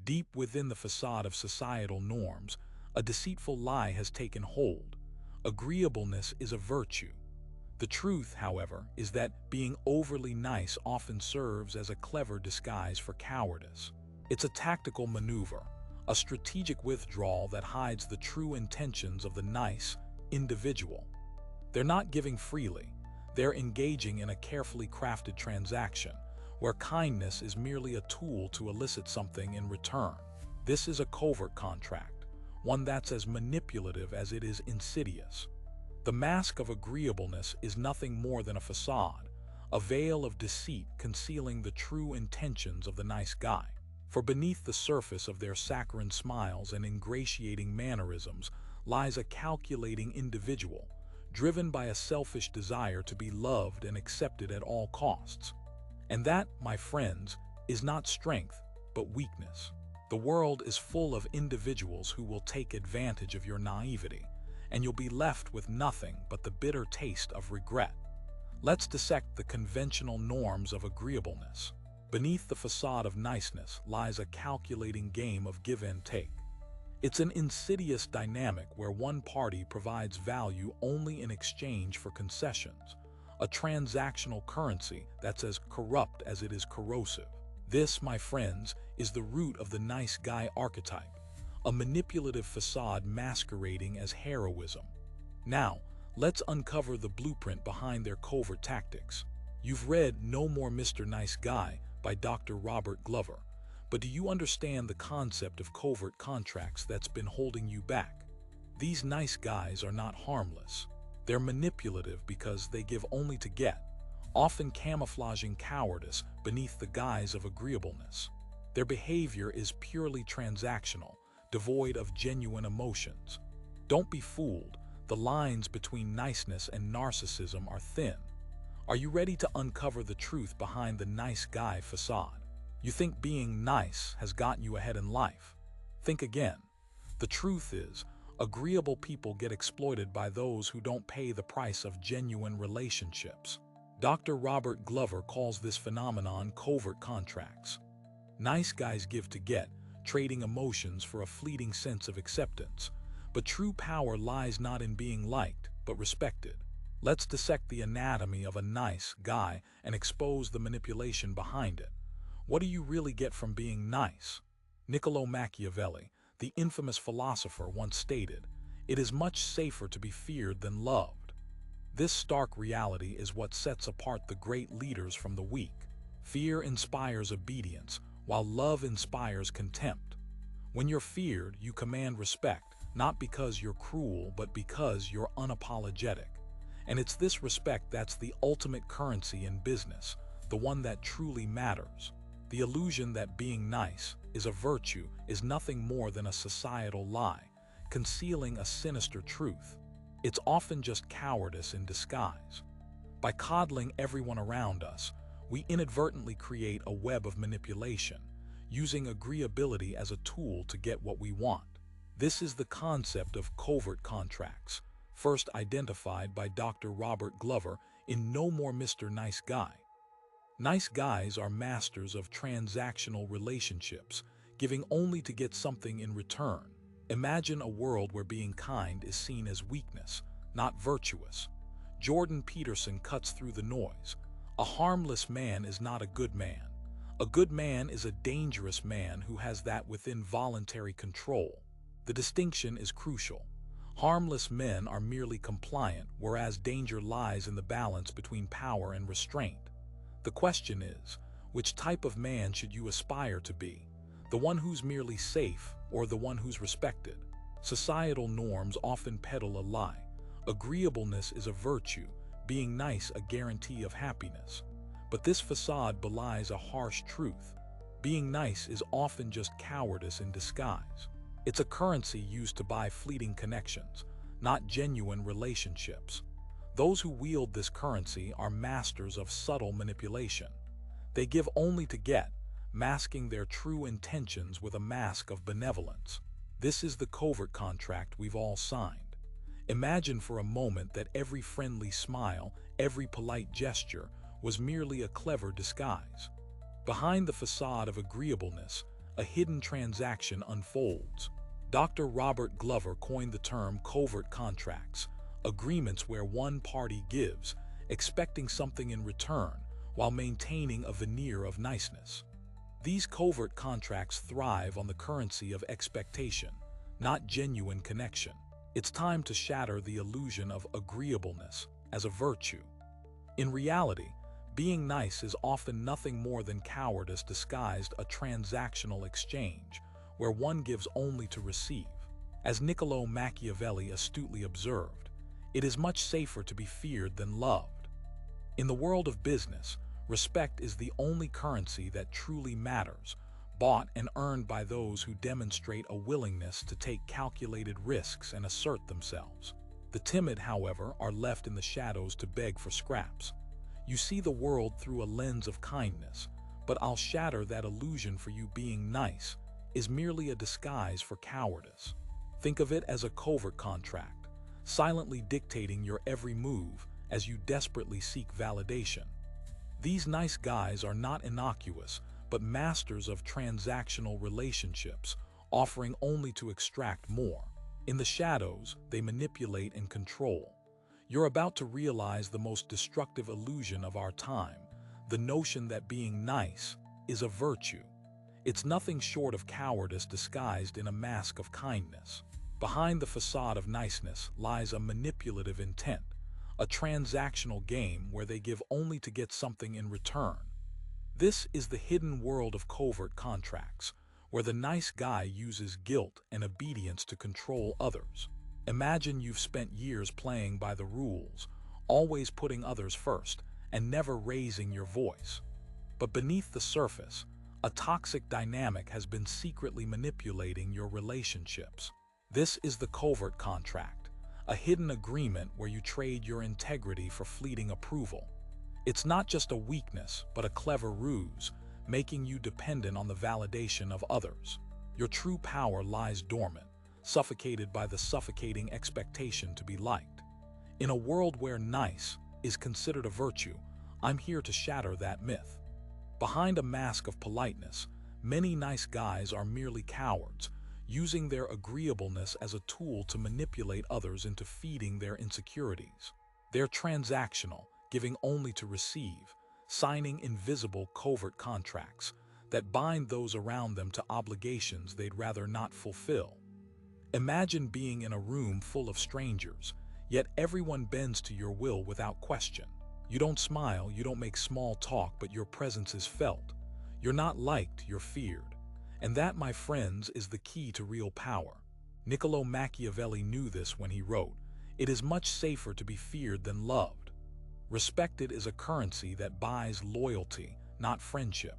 Deep within the facade of societal norms, a deceitful lie has taken hold. Agreeableness is a virtue. The truth, however, is that being overly nice often serves as a clever disguise for cowardice. It's a tactical maneuver, a strategic withdrawal that hides the true intentions of the nice individual. They're not giving freely, they're engaging in a carefully crafted transaction, where kindness is merely a tool to elicit something in return. This is a covert contract, one that's as manipulative as it is insidious. The mask of agreeableness is nothing more than a facade, a veil of deceit concealing the true intentions of the nice guy. For beneath the surface of their saccharine smiles and ingratiating mannerisms lies a calculating individual, driven by a selfish desire to be loved and accepted at all costs. And that, my friends, is not strength, but weakness. The world is full of individuals who will take advantage of your naivety, and you'll be left with nothing but the bitter taste of regret. Let's dissect the conventional norms of agreeableness. Beneath the facade of niceness lies a calculating game of give and take. It's an insidious dynamic where one party provides value only in exchange for concessions, a transactional currency that's as corrupt as it is corrosive. This, my friends, is the root of the nice guy archetype, a manipulative facade masquerading as heroism. Now, let's uncover the blueprint behind their covert tactics. You've read No More Mr. Nice Guy by Dr. Robert Glover, but do you understand the concept of covert contracts that's been holding you back? These nice guys are not harmless. They're manipulative because they give only to get, often camouflaging cowardice beneath the guise of agreeableness. Their behavior is purely transactional, devoid of genuine emotions. Don't be fooled, the lines between niceness and narcissism are thin. Are you ready to uncover the truth behind the nice guy facade? You think being nice has gotten you ahead in life? Think again. The truth is, agreeable people get exploited by those who don't pay the price of genuine relationships. Dr. Robert Glover calls this phenomenon covert contracts. Nice guys give to get, trading emotions for a fleeting sense of acceptance. But true power lies not in being liked, but respected. Let's dissect the anatomy of a nice guy and expose the manipulation behind it. What do you really get from being nice? Niccolo Machiavelli, the infamous philosopher, once stated, "It is much safer to be feared than loved." This stark reality is what sets apart the great leaders from the weak. Fear inspires obedience, while love inspires contempt. When you're feared, you command respect, not because you're cruel, but because you're unapologetic. And it's this respect that's the ultimate currency in business, the one that truly matters. The illusion that being nice is a virtue is nothing more than a societal lie, concealing a sinister truth. It's often just cowardice in disguise. By coddling everyone around us, we inadvertently create a web of manipulation, using agreeability as a tool to get what we want. This is the concept of covert contracts, first identified by Dr. Robert Glover in No More Mr. Nice Guy. Nice guys are masters of transactional relationships, giving only to get something in return. Imagine a world where being kind is seen as weakness, not virtuous. Jordan Peterson cuts through the noise. A harmless man is not a good man. A good man is a dangerous man who has that within voluntary control. The distinction is crucial. Harmless men are merely compliant, whereas danger lies in the balance between power and restraint. The question is, which type of man should you aspire to be? The one who's merely safe, or the one who's respected? Societal norms often peddle a lie. Agreeableness is a virtue, being nice a guarantee of happiness. But this facade belies a harsh truth. Being nice is often just cowardice in disguise. It's a currency used to buy fleeting connections, not genuine relationships. Those who wield this currency are masters of subtle manipulation. They give only to get, masking their true intentions with a mask of benevolence. This is the covert contract we've all signed. Imagine for a moment that every friendly smile, every polite gesture, was merely a clever disguise. Behind the facade of agreeableness, a hidden transaction unfolds. Dr. Robert Glover coined the term covert contracts, agreements where one party gives, expecting something in return, while maintaining a veneer of niceness. These covert contracts thrive on the currency of expectation, not genuine connection. It's time to shatter the illusion of agreeableness as a virtue. In reality, being nice is often nothing more than cowardice disguised a transactional exchange, where one gives only to receive. As Niccolo Machiavelli astutely observed, it is much safer to be feared than loved. In the world of business, respect is the only currency that truly matters, bought and earned by those who demonstrate a willingness to take calculated risks and assert themselves. The timid, however, are left in the shadows to beg for scraps. You see the world through a lens of kindness, but I'll shatter that illusion, for you being nice is merely a disguise for cowardice. Think of it as a covert contract, silently dictating your every move as you desperately seek validation. These nice guys are not innocuous, but masters of transactional relationships, offering only to extract more. In the shadows, they manipulate and control. You're about to realize the most destructive illusion of our time, the notion that being nice is a virtue. It's nothing short of cowardice disguised in a mask of kindness. Behind the facade of niceness lies a manipulative intent, a transactional game where they give only to get something in return. This is the hidden world of covert contracts, where the nice guy uses guilt and obedience to control others. Imagine you've spent years playing by the rules, always putting others first, and never raising your voice. But beneath the surface, a toxic dynamic has been secretly manipulating your relationships. This is the covert contract, a hidden agreement where you trade your integrity for fleeting approval. It's not just a weakness, but a clever ruse, making you dependent on the validation of others. Your true power lies dormant, suffocated by the suffocating expectation to be liked. In a world where nice is considered a virtue, I'm here to shatter that myth. Behind a mask of politeness, many nice guys are merely cowards, using their agreeableness as a tool to manipulate others into feeding their insecurities. They're transactional, giving only to receive, signing invisible covert contracts that bind those around them to obligations they'd rather not fulfill. Imagine being in a room full of strangers, yet everyone bends to your will without question. You don't smile, you don't make small talk, but your presence is felt. You're not liked, you're feared. And that, my friends, is the key to real power. Niccolo Machiavelli knew this when he wrote, "It is much safer to be feared than loved." Respected is a currency that buys loyalty, not friendship.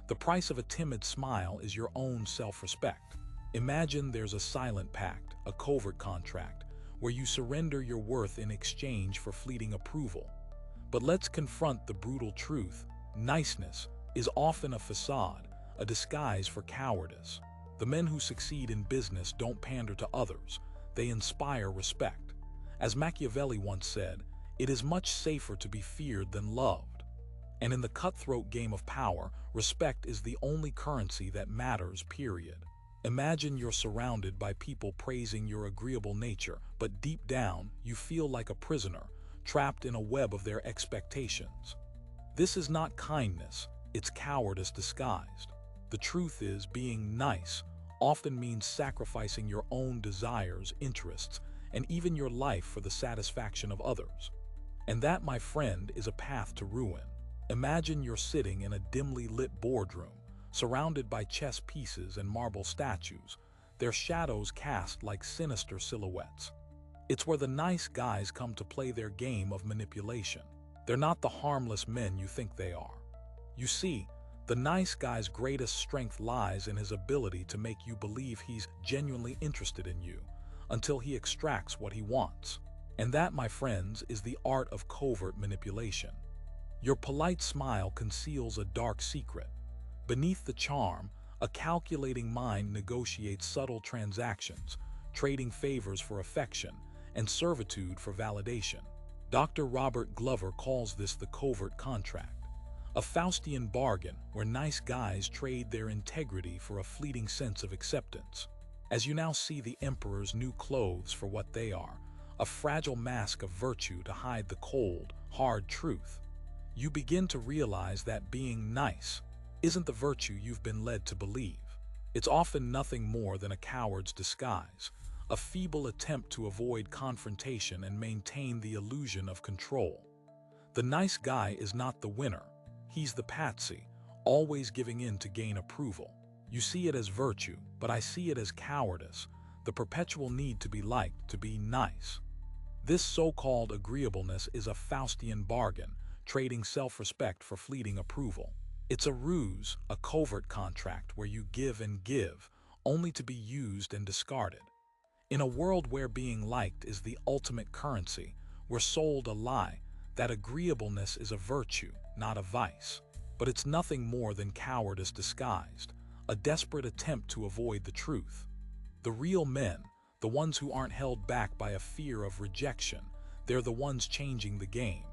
The price of a timid smile is your own self-respect. Imagine there's a silent pact, a covert contract, where you surrender your worth in exchange for fleeting approval. But let's confront the brutal truth. Niceness is often a facade, a disguise for cowardice. The men who succeed in business don't pander to others, they inspire respect. As Machiavelli once said, "It is much safer to be feared than loved." And in the cutthroat game of power, respect is the only currency that matters, period. Imagine you're surrounded by people praising your agreeable nature, but deep down, you feel like a prisoner, trapped in a web of their expectations. This is not kindness, it's cowardice disguised. The truth is, being nice often means sacrificing your own desires, interests, and even your life for the satisfaction of others. And that, my friend, is a path to ruin. Imagine you're sitting in a dimly lit boardroom, surrounded by chess pieces and marble statues, their shadows cast like sinister silhouettes. It's where the nice guys come to play their game of manipulation. They're not the harmless men you think they are. You see, the nice guy's greatest strength lies in his ability to make you believe he's genuinely interested in you, until he extracts what he wants. And that, my friends, is the art of covert manipulation. Your polite smile conceals a dark secret. Beneath the charm, a calculating mind negotiates subtle transactions, trading favors for affection and servitude for validation. Dr. Robert Glover calls this the covert contract, A Faustian bargain where nice guys trade their integrity for a fleeting sense of acceptance. As you now see the emperor's new clothes for what they are, a fragile mask of virtue to hide the cold, hard truth, you begin to realize that being nice isn't the virtue you've been led to believe. It's often nothing more than a coward's disguise, a feeble attempt to avoid confrontation and maintain the illusion of control. The nice guy is not the winner. He's the patsy, always giving in to gain approval. You see it as virtue, but I see it as cowardice, the perpetual need to be liked, to be nice. This so-called agreeableness is a Faustian bargain, trading self-respect for fleeting approval. It's a ruse, a covert contract where you give and give, only to be used and discarded. In a world where being liked is the ultimate currency, we're sold a lie that agreeableness is a virtue, not a vice. But it's nothing more than cowardice disguised, a desperate attempt to avoid the truth. The real men, the ones who aren't held back by a fear of rejection, they're the ones changing the game.